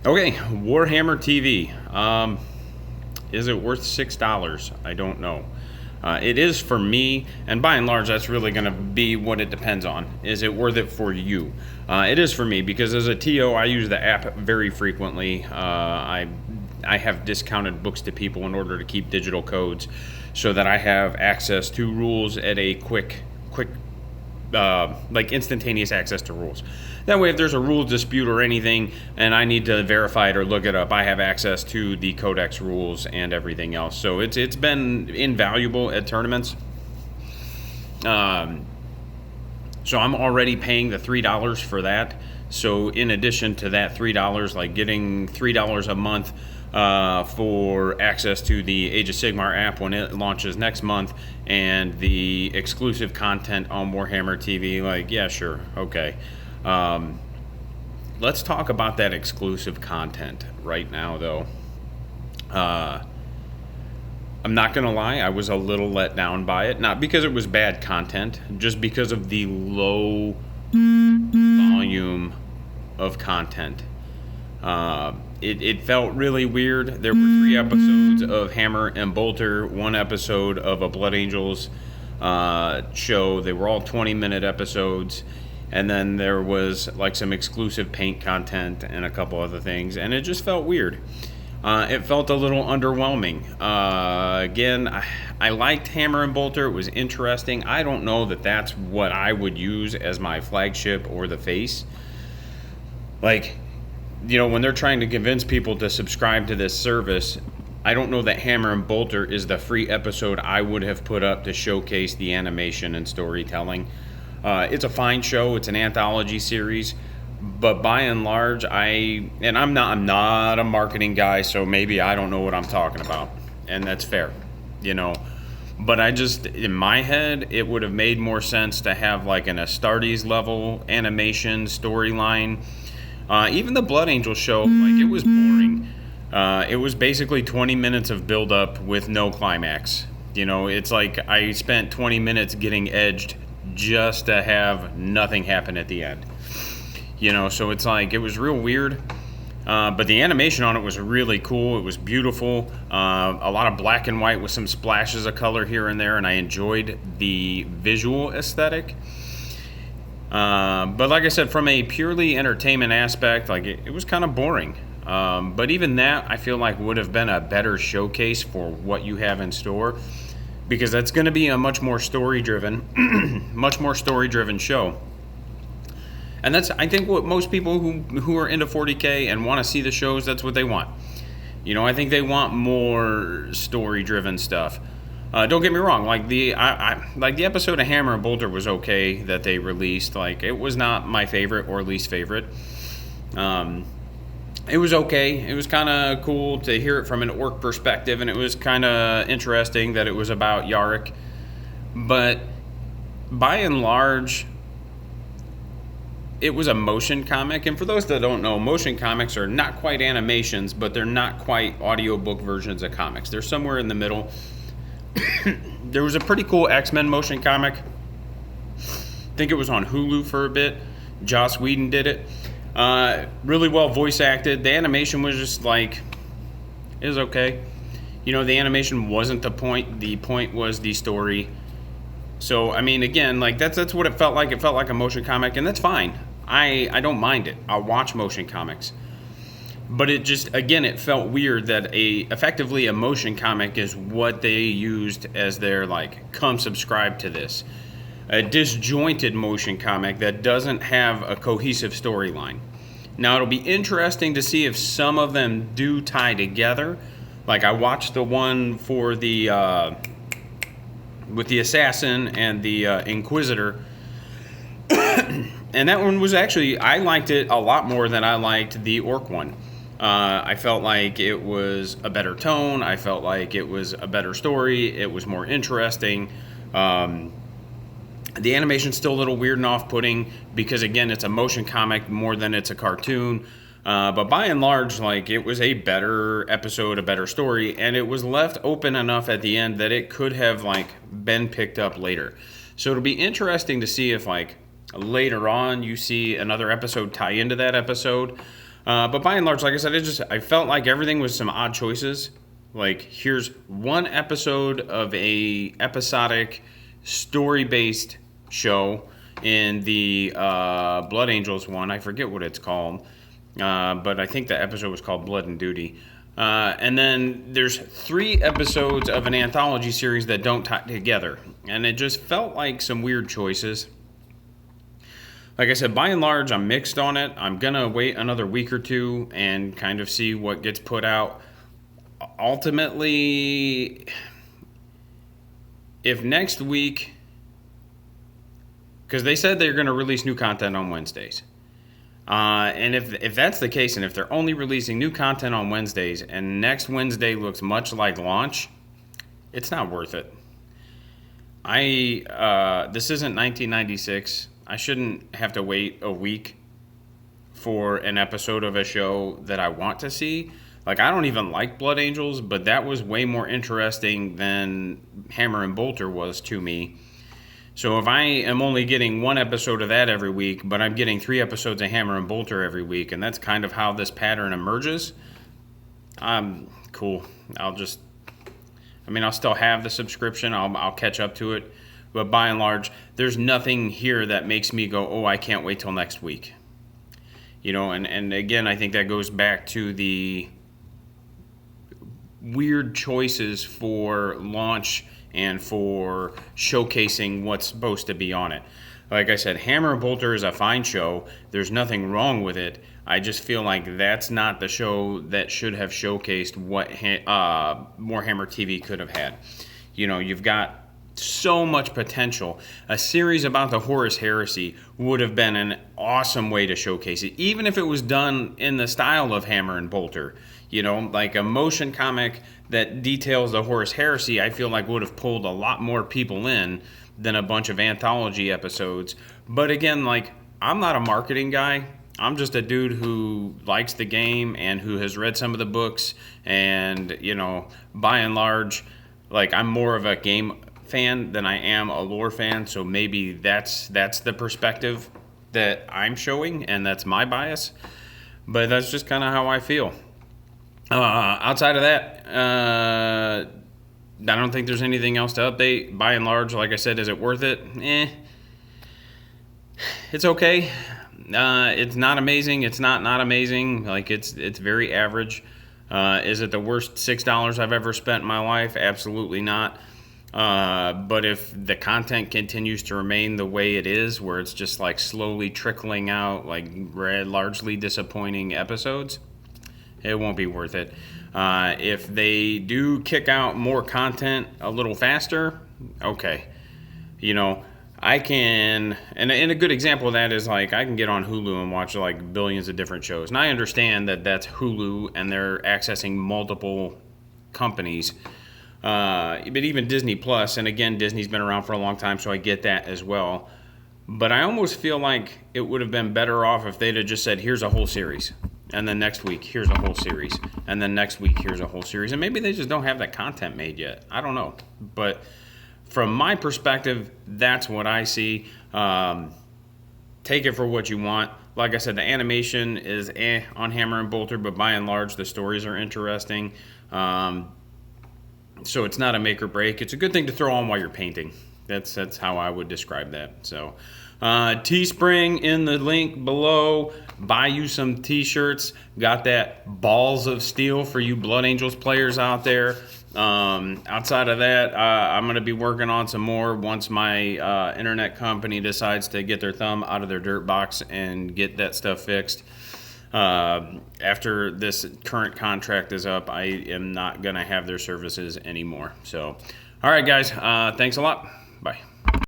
Okay, Warhammer TV. Is it worth $6? I don't know. It is for me, and by and large, that's really going to be what it depends on. Is it worth it for you? It is for me because as a TO, I use the app very frequently. I have discounted books to people in order to keep digital codes, so that I have access to rules at a quick, like instantaneous access to rules. That way, if there's a rule dispute or anything, and I need to verify it or look it up, I have access to the codex rules and everything else. So it's been invaluable at tournaments. So I'm already paying the $3 for that. So in addition to that $3, like getting $3 a month for access to the Age of Sigmar app when it launches next month, and the exclusive content on Warhammer TV, like, yeah, sure, okay. Let's talk about that exclusive content right now, though. I'm not gonna lie, I was a little let down by it. Not because it was bad content, just because of the low volume of content. It felt really weird. There were 3 episodes of Hammer and Bolter, 1 episode of a Blood Angels show. They were all 20-minute episodes. And then there was like some exclusive paint content and a couple other things. And it just felt weird. It felt a little underwhelming. Again, I liked Hammer and Bolter. It was interesting. I don't know that that's what I would use as my flagship or the face. Like, you know, when they're trying to convince people to subscribe to this service, I don't know that Hammer and Bolter is the free episode I would have put up to showcase the animation and storytelling. It's a fine show. It's an anthology series, but by and large, I'm not a marketing guy, so maybe I don't know what I'm talking about, and that's fair, you know. But I just, in my head, it would have made more sense to have like an Astartes level animation storyline. Even the Blood Angel show, like, it was boring. It was basically 20 minutes of build up with no climax. You know, it's like I spent 20 minutes getting edged just to have nothing happen at the end. You know, so it's like, it was real weird. But the animation on it was really cool. It was beautiful. A lot of black and white with some splashes of color here and there, and I enjoyed the visual aesthetic. But like I said, from a purely entertainment aspect, like, it was kind of boring. But even that, I feel like would have been a better showcase for what you have in store, because that's going to be a much more story-driven show. And that's, I think, what most people who are into 40K and want to see the shows, that's what they want. You know, I think they want more story-driven stuff. Don't get me wrong, like the episode of Hammer and Bolter was okay that they released. Like, it was not my favorite or least favorite. It was okay. It was kind of cool to hear it from an orc perspective, and it was kind of interesting that it was about Yarick. But by and large, it was a motion comic. And for those that don't know, motion comics are not quite animations, but they're not quite audiobook versions of comics. They're somewhere in the middle. There was a pretty cool X-Men motion comic. I think it was on Hulu for a bit. Joss Whedon did it. Really well voice acted. The animation was just like, it was okay. You know, the animation wasn't the point. The point was the story. So, I mean, again, like, that's what it felt like. It felt like a motion comic, and that's fine. I don't mind it. I'll watch motion comics. But it just, again, it felt weird that effectively a motion comic is what they used as their, like, come subscribe to this. A disjointed motion comic that doesn't have a cohesive storyline. Now, it'll be interesting to see if some of them do tie together. Like, I watched the one for the with the assassin and the Inquisitor, and that one was actually, I liked it a lot more than I liked the orc one. I felt like it was a better tone. I felt like it was a better story. It was more interesting. The animation's still a little weird and off-putting because, again, it's a motion comic more than it's a cartoon. But by and large, like, it was a better episode, a better story, and it was left open enough at the end that it could have, like, been picked up later. So it'll be interesting to see if, like, later on you see another episode tie into that episode. But by and large, like I said, I felt like everything was some odd choices. Like, here's one episode of a episodic story-based show in the Blood Angels one. I forget what it's called, but I think the episode was called Blood and Duty. And then there's 3 episodes of an anthology series that don't tie together. And it just felt like some weird choices. Like I said, by and large, I'm mixed on it. I'm going to wait another week or two and kind of see what gets put out. Ultimately, if next week, because they said they're going to release new content on Wednesdays. And if that's the case, and if they're only releasing new content on Wednesdays, and next Wednesday looks much like launch, it's not worth it. This isn't 1996. I shouldn't have to wait a week for an episode of a show that I want to see. Like, I don't even like Blood Angels, but that was way more interesting than Hammer and Bolter was to me. So if I am only getting 1 episode of that every week, but I'm getting 3 episodes of Hammer and Bolter every week, and that's kind of how this pattern emerges, cool. I'll still have the subscription. I'll catch up to it. But by and large, there's nothing here that makes me go, oh, I can't wait till next week. And again, I think that goes back to the weird choices for launch and for showcasing what's supposed to be on it. Like I said, Hammer and Bolter is a fine show. There's nothing wrong with it. I just feel like that's not the show that should have showcased what Warhammer TV could have had. You've got so much potential. A series about the Horus Heresy would have been an awesome way to showcase it, even if it was done in the style of Hammer and Bolter. Like a motion comic that details the Horus Heresy, I feel like would have pulled a lot more people in than a bunch of anthology episodes. But again, like, I'm not a marketing guy. I'm just a dude who likes the game and who has read some of the books. And, by and large, like, I'm more of a game fan than I am a lore fan. So maybe that's the perspective that I'm showing, and that's my bias. But that's just kind of how I feel. Outside of that, I don't think there's anything else to update. By and large, like I said, is it worth it? It's okay. It's not amazing. It's not amazing. Like, it's very average. Is it the worst $6 I've ever spent in my life? Absolutely not. But if the content continues to remain the way it is, where it's just like slowly trickling out, like largely disappointing episodes, it won't be worth it. If they do kick out more content a little faster, okay. I can, and a good example of that is, like, I can get on Hulu and watch like billions of different shows. And I understand that that's Hulu and they're accessing multiple companies. But even Disney Plus, and again, Disney's been around for a long time, so I get that as well. But I almost feel like it would have been better off if they'd have just said, here's a whole series. And then next week, here's a whole series. And then next week, here's a whole series. And maybe they just don't have that content made yet. I don't know. But from my perspective, that's what I see. Take it for what you want. Like I said, the animation is on Hammer and Bolter, but by and large, the stories are interesting. So it's not a make or break. It's a good thing to throw on while you're painting. That's how I would describe that. So, Teespring in the link below. Buy you some t-shirts. Got that Balls of Steel for you Blood Angels players out there. Outside of that, I'm going to be working on some more once my internet company decides to get their thumb out of their dirt box and get that stuff fixed. After this current contract is up, I am not going to have their services anymore. So, all right, guys, thanks a lot. Bye.